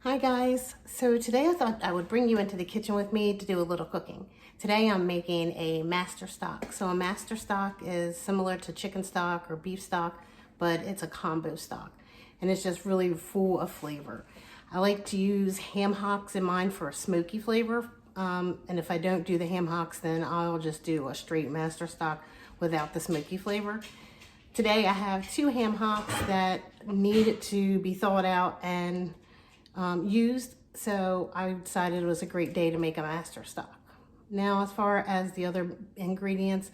Hi guys, so today I thought I would bring you into the kitchen with me to do a little cooking. Today I'm making a master stock. So a master stock is similar to chicken stock or beef stock, but it's a combo stock and it's just really full of flavor. I like to use ham hocks in mine for a smoky flavor, and if I don't do the ham hocks, then I'll just do a straight master stock without the smoky flavor. Today I have 2 ham hocks that need to be thawed out and used, so I decided it was a great day to make a master stock. Now, as far as the other ingredients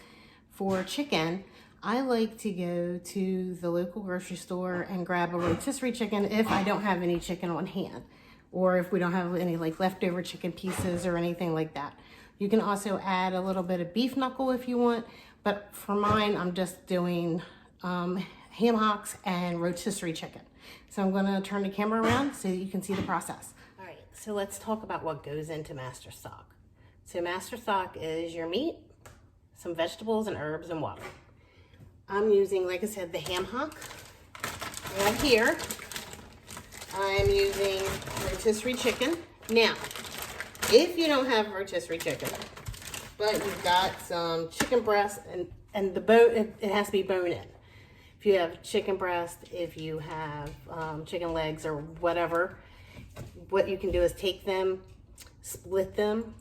for chicken, I like to go to the local grocery store and grab a rotisserie chicken if I don't have any chicken on hand, or if we don't have any like leftover chicken pieces or anything like that. You can also add a little bit of beef knuckle if you want, but for mine, I'm just doing ham hocks and rotisserie chicken. So I'm gonna turn the camera around so you can see the process. All right, so let's talk about what goes into master stock. So master stock is your meat, some vegetables and herbs and water. I'm using, like I said, the ham hock. Right here, I'm using rotisserie chicken. Now, if you don't have rotisserie chicken, but you've got some chicken breast and the bone, it has to be bone in. If you have chicken breast, if you have chicken legs or whatever, what you can do is take them, split them,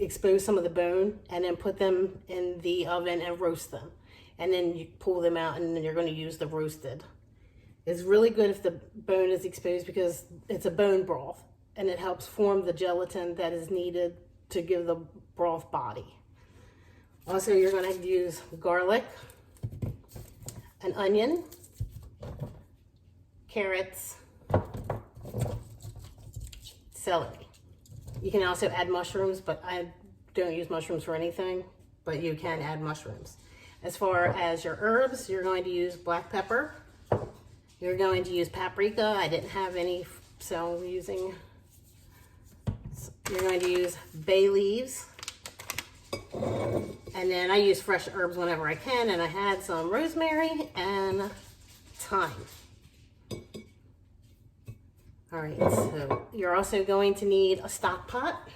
expose some of the bone, and then put them in the oven and roast them. And then you pull them out and then you're going to use the roasted. It's really good if the bone is exposed because it's a bone broth and it helps form the gelatin that is needed to give the broth body. Also, you're going to use garlic, an onion, carrots, celery. You can also add mushrooms, but I don't use mushrooms for anything, but you can add mushrooms. As far as your herbs, you're going to use black pepper. You're going to use paprika. I didn't have any, so I'm using. You're going to use bay leaves. And then I use fresh herbs whenever I can, and I had some rosemary and thyme. All right, so you're also going to need a stock pot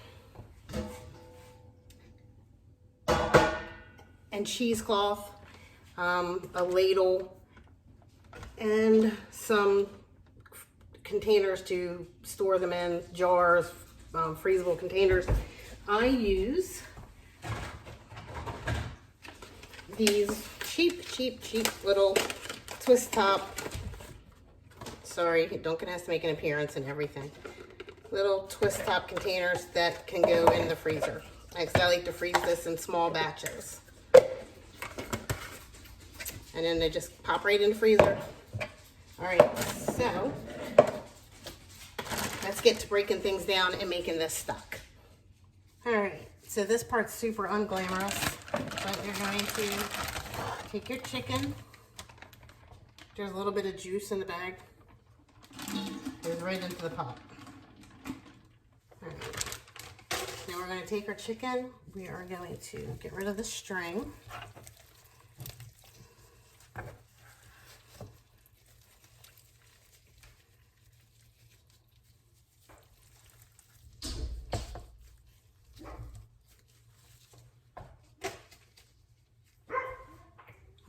and cheesecloth, a ladle, and some containers to store them in, jars, freezable containers. I use these cheap little twist top, sorry, Duncan has to make an appearance and everything, little twist top containers that can go in the freezer. I like to freeze this in small batches. And then they just pop right in the freezer. All right, so let's get to breaking things down and making this stock. All right, so this part's super unglamorous, but you're going to take your chicken. There's a little bit of juice in the bag. Goes right into the pot. All right. Now we're going to take our chicken. We are going to get rid of the string.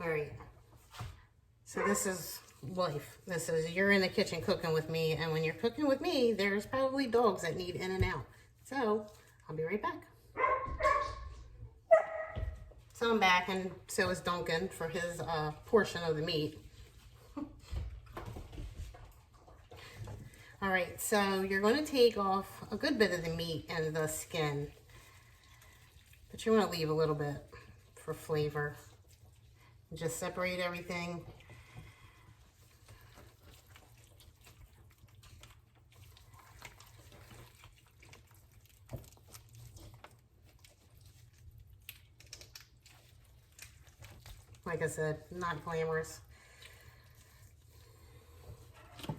All right, so this is life. This is, you're in the kitchen cooking with me, and when you're cooking with me, there's probably dogs that need in and out. So I'll be right back. So I'm back, and so is Duncan for his portion of the meat. All right, so you're going to take off a good bit of the meat and the skin, but you want to leave a little bit for flavor. Just separate everything. Like I said, not glamorous. And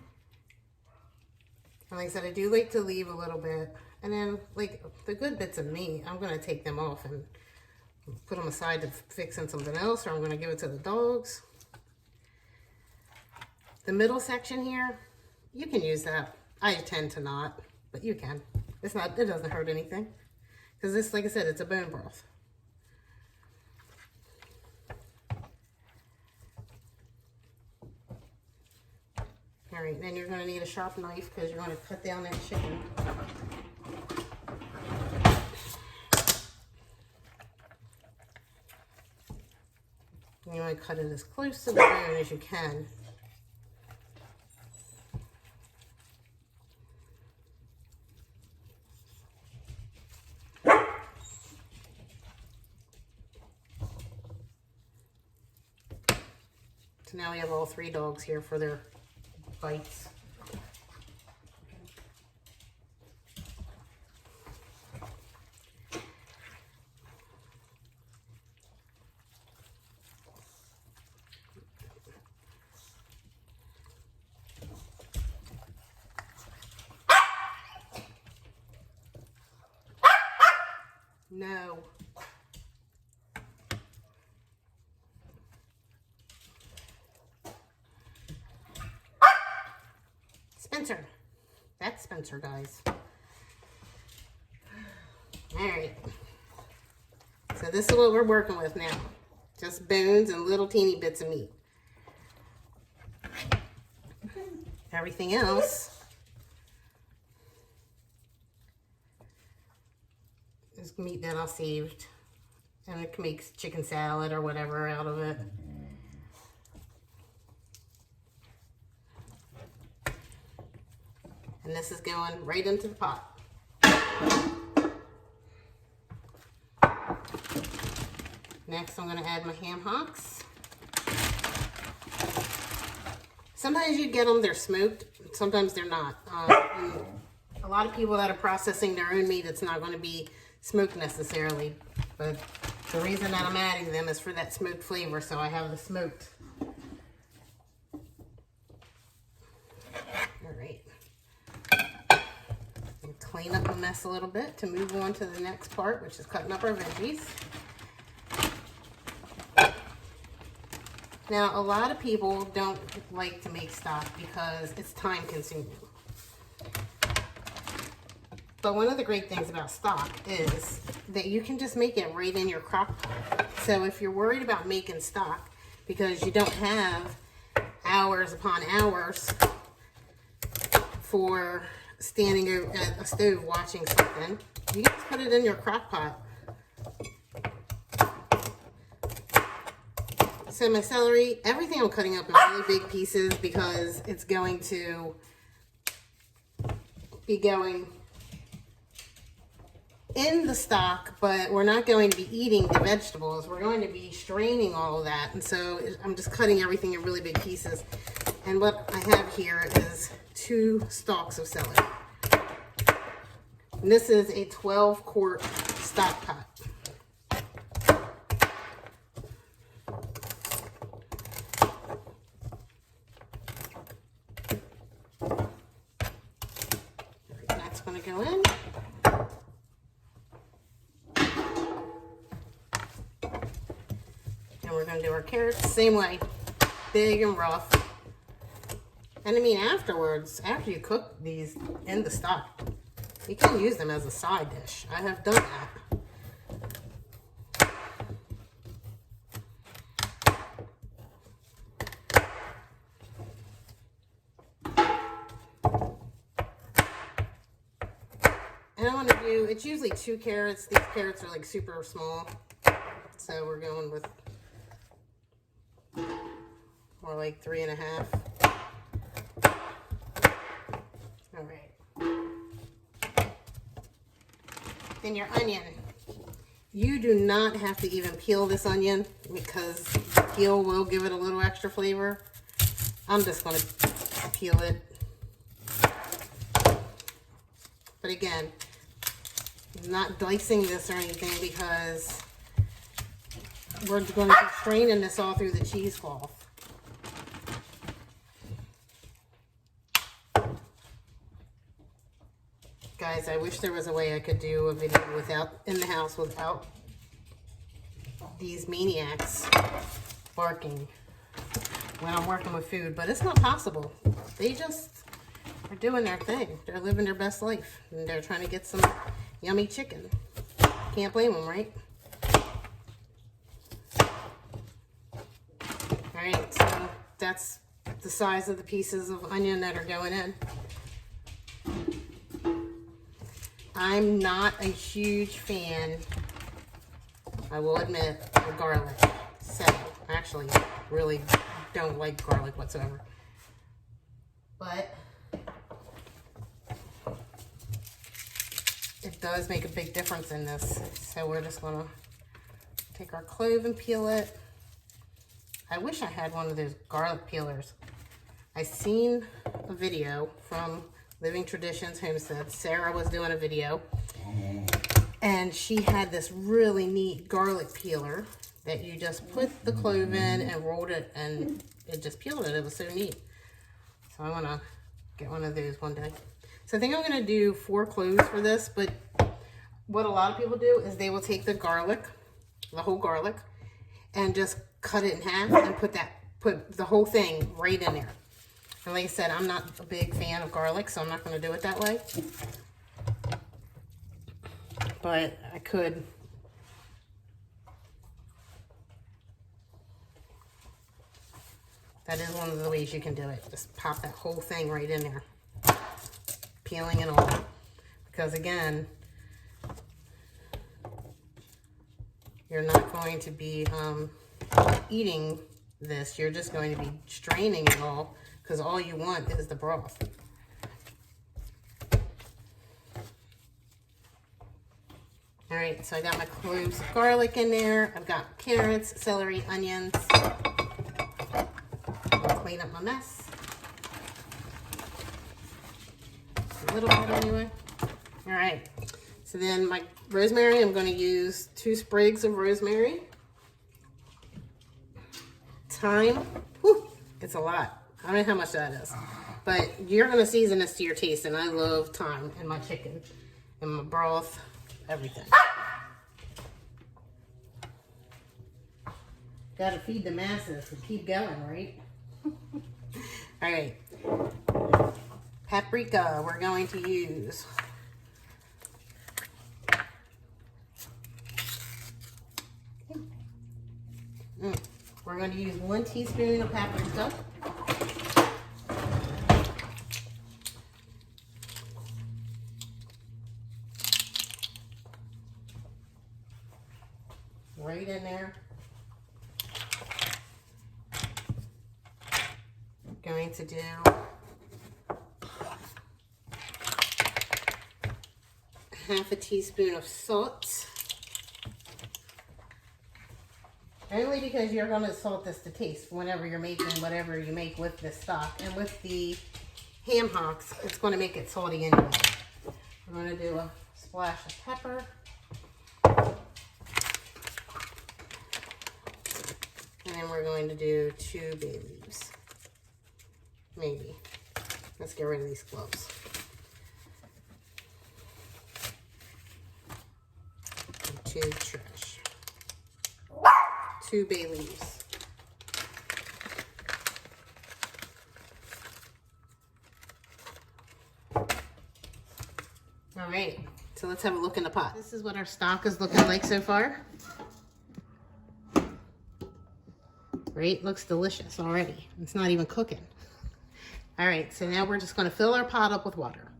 like I said, I do like to leave a little bit. And then, like, the good bits of meat, I'm going to take them off and put them aside to fix in something else, or I'm going to give it to the dogs. The middle section here, you can use that. I tend to not, but you can. It doesn't hurt anything. Because this, like I said, it's a bone broth. All right, then you're gonna need a sharp knife because you're gonna cut down that chicken. You want to cut it as close to the bone as you can. So now we have all 3 dogs here for their bites. No. Spencer. That's Spencer, guys. All right. So this is what we're working with now. Just bones and little teeny bits of meat. Everything else is meat that I saved. And I can make chicken salad or whatever out of it. And this is going right into the pot. Next, I'm going to add my ham hocks. Sometimes you get them, they're smoked. Sometimes they're not. A lot of people that are processing their own meat, it's not going to be smoked necessarily. But the reason that I'm adding them is for that smoked flavor, so I have the smoked. All right. Clean up the mess a little bit to move on to the next part, which is cutting up our veggies. Now, a lot of people don't like to make stock because it's time consuming. But one of the great things about stock is that you can just make it right in your crock pot. So if you're worried about making stock because you don't have hours upon hours for standing at a stove watching something, you can just put it in your crock pot. So my celery, everything I'm cutting up in really big pieces because it's going to be going in the stock, but we're not going to be eating the vegetables. We're going to be straining all of that. And so I'm just cutting everything in really big pieces. And what I have here is 2 stalks of celery. And this is a 12-quart stock pot. That's going to go in. And we're going to do our carrots the same way, big and rough. And I mean, afterwards, after you cook these in the stock, you can use them as a side dish. I have done that. And I want to do, it's usually 2 carrots. These carrots are like super small. So we're going with more like 3.5. All right. Then your onion. You do not have to even peel this onion because the peel will give it a little extra flavor. I'm just going to peel it. But again, I'm not dicing this or anything because we're going to be straining this all through the cheesecloth. Guys, I wish there was a way I could do a video in the house without these maniacs barking when I'm working with food, but it's not possible. They just They're doing their thing. They're living their best life. And they're trying to get some yummy chicken. Can't blame them, right? Alright, so that's the size of the pieces of onion that are going in. I'm not a huge fan, I will admit, of garlic. So, I actually really don't like garlic whatsoever. But it does make a big difference in this. So we're just gonna take our clove and peel it. I wish I had one of those garlic peelers. I seen a video from Living Traditions Homestead. Sarah was doing a video and she had this really neat garlic peeler that you just put the clove in and rolled it and it just peeled it. It was so neat. So I want to get one of those one day. So I think I'm going to do 4 cloves for this, but what a lot of people do is they will take the garlic, the whole garlic, and just cut it in half and put the whole thing right in there. And like I said, I'm not a big fan of garlic, so I'm not going to do it that way. But I could. That is one of the ways you can do it. Just pop that whole thing right in there. Peeling it all. Because again, you're not going to be eating this. You're just going to be straining it all because all you want is the broth. All right, so I got my cloves of garlic in there. I've got carrots, celery, onions. I'll clean up my mess. A little bit anyway. All right, so then my rosemary, I'm going to use 2 sprigs of rosemary. Thyme, whew, it's a lot. I don't know how much that is, but you're going to season this to your taste, and I love thyme in my chicken, in my broth, everything. Got to feed the masses and keep going, right? All right. Paprika, we're going to use. We're going to use 1 teaspoon of paprika. Right in there. Going to do half a teaspoon of salt. Only because you're going to salt this to taste whenever you're making whatever you make with this stock. And with the ham hocks, it's going to make it salty anyway. We're going to do a splash of pepper. And then we're going to do 2 bay leaves. Maybe. Let's get rid of these cloves. And 2 trash. 2 bay leaves. All right, so let's have a look in the pot. This is what our stock is looking like so far. Right, looks delicious already. It's not even cooking. All right, so now we're just going to fill our pot up with water.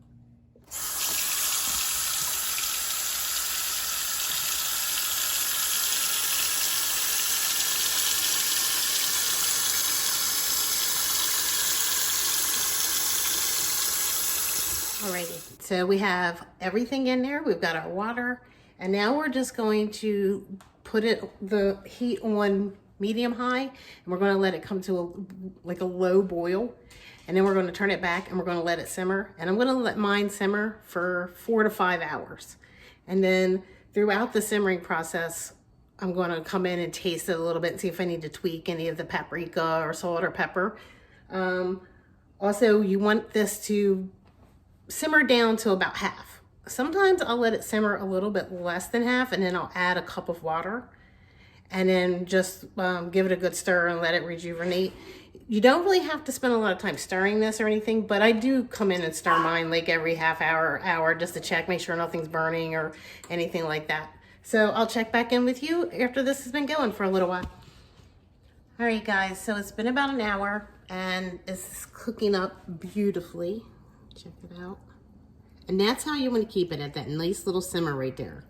Alrighty, so we have everything in there. We've got our water, and now we're just going to put the heat on medium high, and we're going to let it come to a low boil, and then we're going to turn it back and we're going to let it simmer. And I'm going to let mine simmer for 4 to 5 hours, and then throughout the simmering process, I'm going to come in and taste it a little bit and see if I need to tweak any of the paprika or salt or pepper. Also, you want this to simmer down to about half. Sometimes I'll let it simmer a little bit less than half, and then I'll add a cup of water and then just give it a good stir and let it rejuvenate. You don't really have to spend a lot of time stirring this or anything, but I do come in and stir mine like every half hour or hour just to check, make sure nothing's burning or anything like that. So I'll check back in with you after this has been going for a little while. All right, guys, so it's been about an hour and it's cooking up beautifully. Check it out. And that's how you want to keep it, at that nice little simmer right there.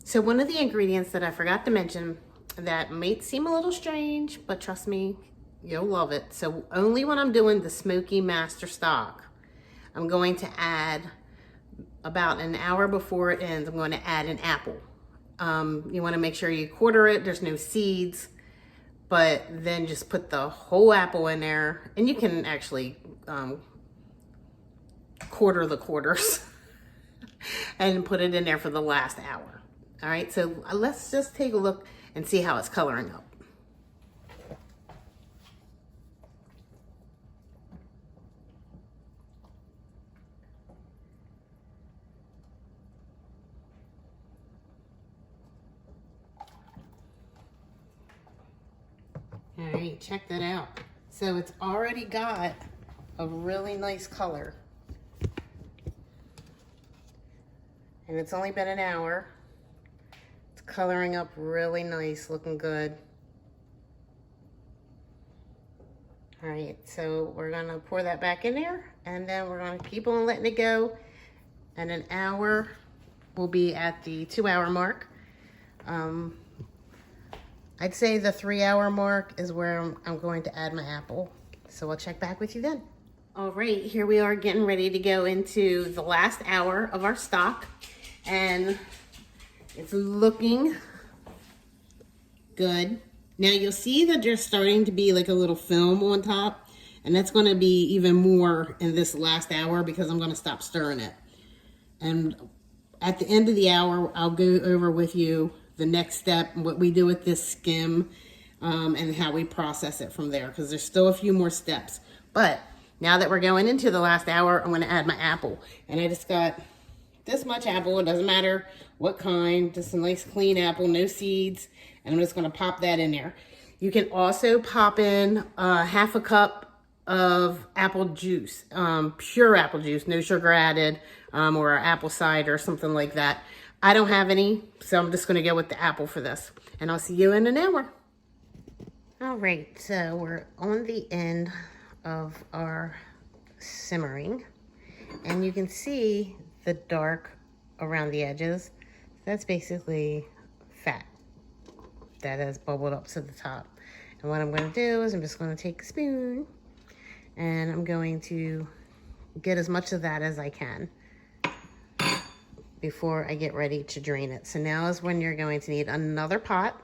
So one of the ingredients that I forgot to mention that might seem a little strange, but trust me, you'll love it. So only when I'm doing the Smoky Master Stock, I'm going to add, about an hour before it ends, I'm going to add an apple. You want to make sure you quarter it, there's no seeds, but then just put the whole apple in there, and you can actually quarter the quarters and put it in there for the last hour. All right, so let's just take a look and see how it's coloring up. All right, check that out. So it's already got a really nice color. And it's only been an hour. It's coloring up really nice, looking good. All right, so we're gonna pour that back in there, and then we're gonna keep on letting it go. And an hour, we'll be at the 2-hour mark. I'd say the 3-hour mark is where I'm going to add my apple. So I'll check back with you then. All right, here we are getting ready to go into the last hour of our stock. And it's looking good. Now you'll see that there's starting to be like a little film on top. And that's going to be even more in this last hour because I'm going to stop stirring it. And at the end of the hour, I'll go over with you the next step, what we do with this skim, and how we process it from there, because there's still a few more steps. But now that we're going into the last hour, I'm going to add my apple. And I just got this much apple. It doesn't matter what kind, just a nice clean apple, no seeds. And I'm just going to pop that in there. You can also pop in half a cup of apple juice, pure apple juice, no sugar added, or apple cider or something like that. I don't have any, so I'm just going to go with the apple for this. And I'll see you in an hour. All right, so we're on the end of our simmering. And you can see the dark around the edges. That's basically fat that has bubbled up to the top. And what I'm going to do is I'm just going to take a spoon and I'm going to get as much of that as I can before I get ready to drain it. So now is when you're going to need another pot,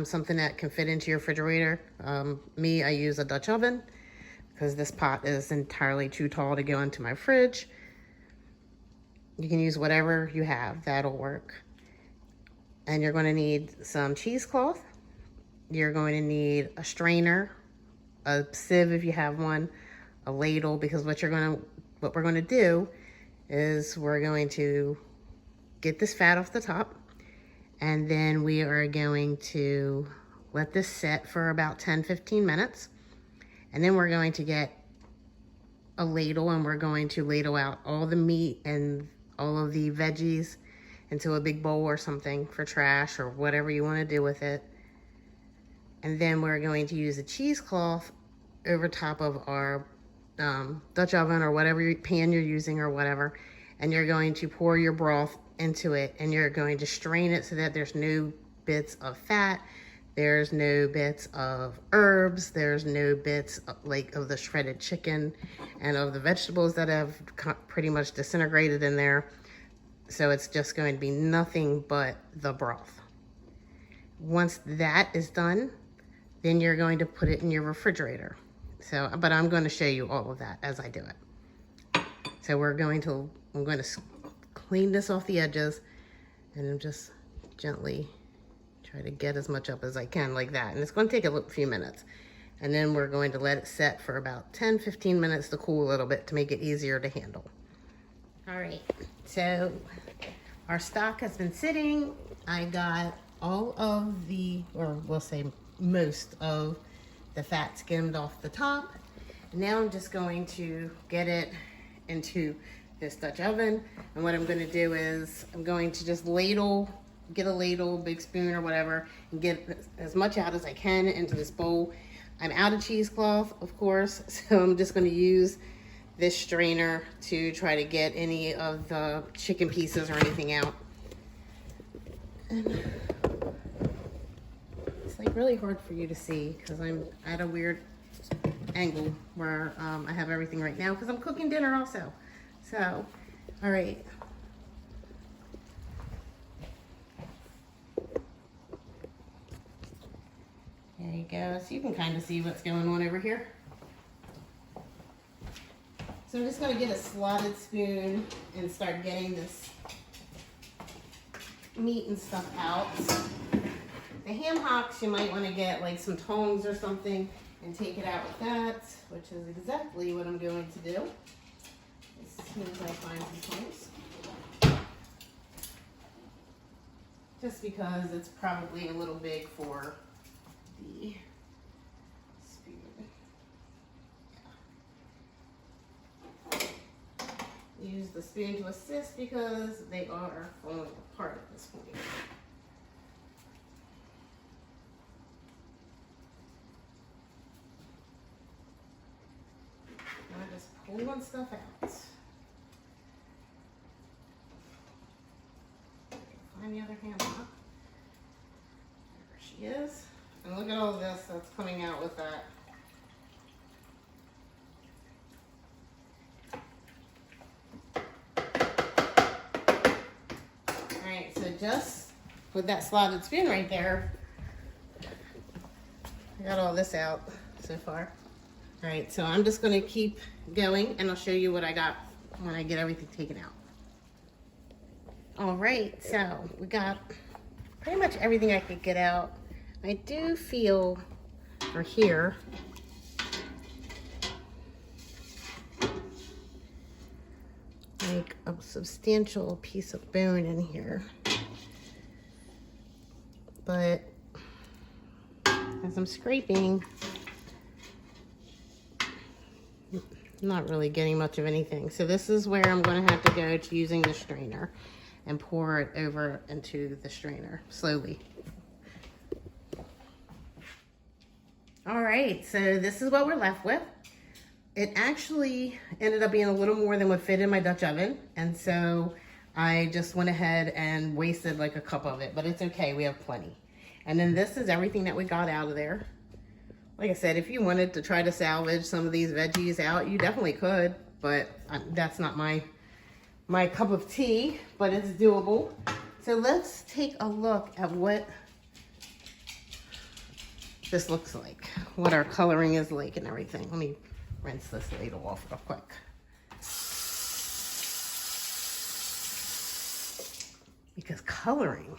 something that can fit into your refrigerator. I use a Dutch oven because this pot is entirely too tall to go into my fridge. You can use whatever you have, that'll work. And you're going to need some cheesecloth. You're going to need a strainer, a sieve if you have one, a ladle, because what we're going to do is we're going to get this fat off the top, and then we are going to let this set for about 10-15 minutes. And then we're going to get a ladle and we're going to ladle out all the meat and all of the veggies into a big bowl or something for trash or whatever you want to do with it. And then we're going to use a cheesecloth over top of our Dutch oven or whatever pan you're using or whatever, and you're going to pour your broth into it, and you're going to strain it so that there's no bits of fat, there's no bits of herbs, there's no bits of the shredded chicken and of the vegetables that have pretty much disintegrated in there. So it's just going to be nothing but the broth. Once that is done, then you're going to put it in your refrigerator. But I'm going to show you all of that as I do it. So I'm going to clean this off the edges, and I'm just gently try to get as much up as I can like that. And it's going to take a few minutes. And then we're going to let it set for about 10-15 minutes to cool a little bit to make it easier to handle. All right, so our stock has been sitting. I got all of the, or we'll say most of the fat skimmed off the top. Now I'm just going to get it into this Dutch oven. And what I'm gonna do is I'm going to just get a ladle, big spoon or whatever, and get as much out as I can into this bowl. I'm out of cheesecloth, of course, so I'm just gonna use this strainer to try to get any of the chicken pieces or anything out. And it's like really hard for you to see because I'm at a weird angle where I have everything right now because I'm cooking dinner also. So, all right. There you go. So you can kind of see what's going on over here. So I'm just going to get a slotted spoon and start getting this meat and stuff out. The ham hocks, you might want to get like some tongs or something and take it out with that, which is exactly what I'm going to do as soon as I find some tongs. Just because it's probably a little big for the spoon. Use the spoon to assist because they are falling apart at this point. And I just pulling stuff out. Find the other hand up. There she is. And look at all this that's coming out with that. Alright, so just with that slotted spoon right there, I got all this out so far. Alright, so I'm just going to keep going and I'll show you what I got when I get everything taken out. Alright, so we got pretty much everything I could get out. I do feel, or hear, like a substantial piece of bone in here. But as I'm scraping, I'm not really getting much of anything. So this is where I'm going to have to go to using the strainer and pour it over into the strainer slowly. All right, so this is what we're left with. It actually ended up being a little more than would fit in my Dutch oven, and so I just went ahead and wasted like a cup of it, but it's okay, we have plenty. And then this is everything that we got out of there. Like I said, if you wanted to try to salvage some of these veggies out, you definitely could, but that's not my cup of tea, but it's doable. So let's take a look at what this looks like, what our coloring is like and everything. Let me rinse this ladle off real quick. Because coloring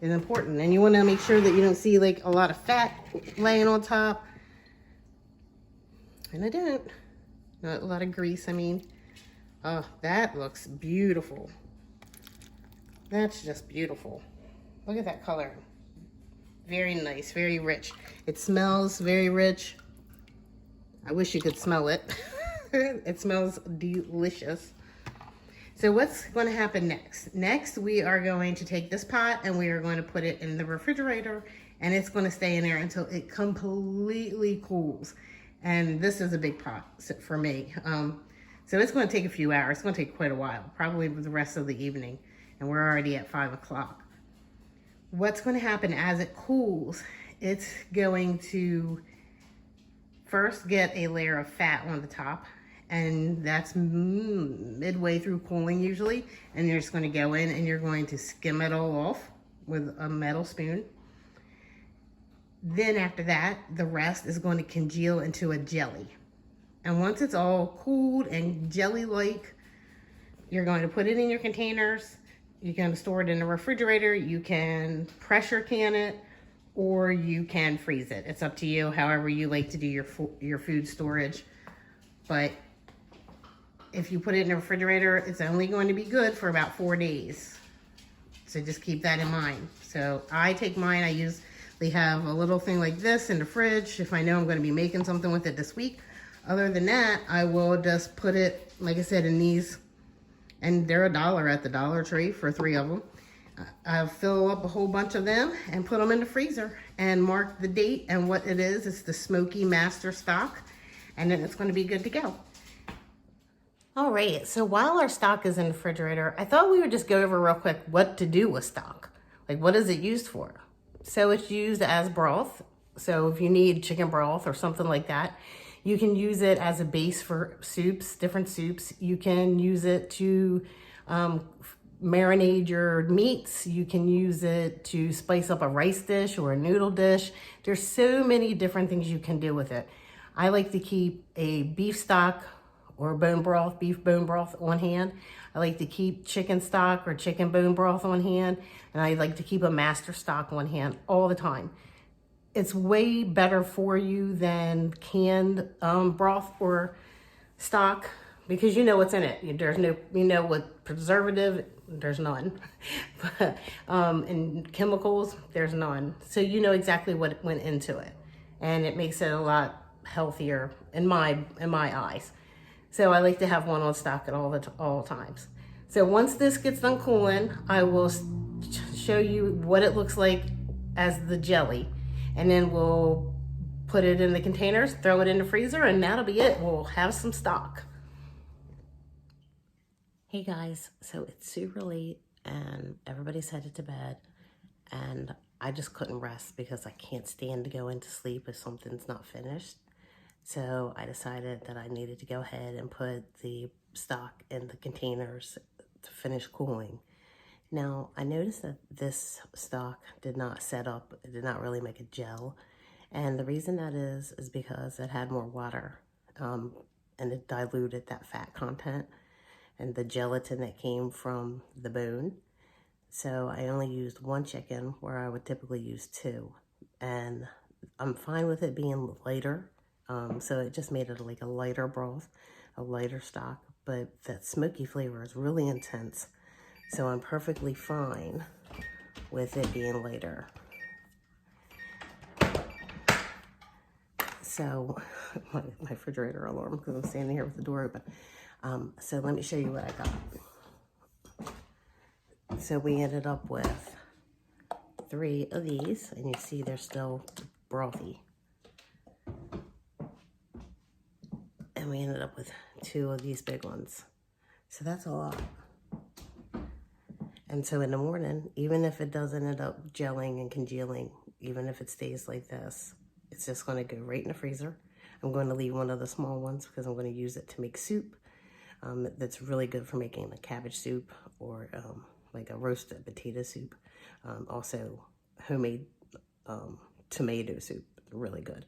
is important, and you want to make sure that you don't see like a lot of fat laying on top. And I don't. Not a lot of grease, I mean. Oh, that looks beautiful. That's just beautiful. Look at that coloring. Very nice, very rich. It smells very rich. I wish you could smell it. It smells delicious. So what's going to happen next? Next, we are going to take this pot and we are going to put it in the refrigerator, and it's going to stay in there until it completely cools. And this is a big pot for me. So it's going to take a few hours. It's going to take quite a while, probably the rest of the evening. And we're already at 5 o'clock. What's going to happen as it cools, it's going to first get a layer of fat on the top, and that's midway through cooling usually, and you're just going to go in and you're going to skim it all off with a metal spoon. Then after that, the rest is going to congeal into a jelly. And once it's all cooled and jelly-like, you're going to put it in your containers. You're going to store it in the refrigerator. You can pressure can it, or you can freeze it. It's up to you, however you like to do your food storage. But if you put it in the refrigerator, it's only going to be good for about 4 days. So just keep that in mind. So I take mine, I use They have a little thing like this in the fridge if I know I'm going to be making something with it this week. Other than that, I will just put it, like I said, in these, and they're $1 at the Dollar Tree for 3 of them. I'll fill up a whole bunch of them and put them in the freezer and mark the date and what it is. It's the Smoky Master Stock, and then it's going to be good to go. All right, so while our stock is in the refrigerator, I thought we would just go over real quick what to do with stock. Like, what is it used for? So it's used as broth. So if you need chicken broth or something like that, you can use it as a base for soups, different soups. You can use it to marinate your meats. You can use it to spice up a rice dish or a noodle dish. There's so many different things you can do with it. I like to keep a beef stock or bone broth, beef bone broth on hand. I like to keep chicken stock or chicken bone broth on hand. And I like to keep a master stock on hand all the time. It's way better for you than canned broth or stock because you know what's in it. There's no, you know, what preservative, there's none. But, and chemicals, there's none. So you know exactly what went into it. And it makes it a lot healthier in my eyes. So I like to have one on stock at all times. So once this gets done cooling, I will show you what it looks like as the jelly. And then we'll put it in the containers, throw it in the freezer, and that'll be it. We'll have some stock. Hey guys, so it's super late and everybody's headed to bed. And I just couldn't rest because I can't stand to go into sleep if something's not finished. So I decided that I needed to go ahead and put the stock in the containers to finish cooling. Now, I noticed that this stock did not set up, it did not really make a gel. And the reason that is because it had more water and it diluted that fat content and the gelatin that came from the bone. So I only used 1 chicken where I would typically use 2. And I'm fine with it being lighter. So it just made it like a lighter broth, a lighter stock, but that smoky flavor is really intense. So I'm perfectly fine with it being lighter. So my refrigerator alarm, because I'm standing here with the door open. So let me show you what I got. So we ended up with 3 of these, and you see they're still brothy. And we ended up with 2 of these big ones. So that's a lot. And so in the morning, even if it doesn't end up gelling and congealing, even if it stays like this, it's just going to go right in the freezer. I'm going to leave one of the small ones because I'm going to use it to make soup. That's really good for making a cabbage soup or like a roasted potato soup. Also homemade tomato soup, really good.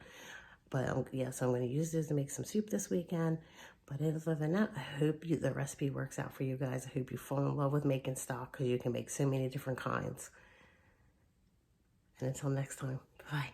But yes, I'm going to use this to make some soup this weekend. But other than that, I hope the recipe works out for you guys. I hope you fall in love with making stock because you can make so many different kinds. And until next time, bye.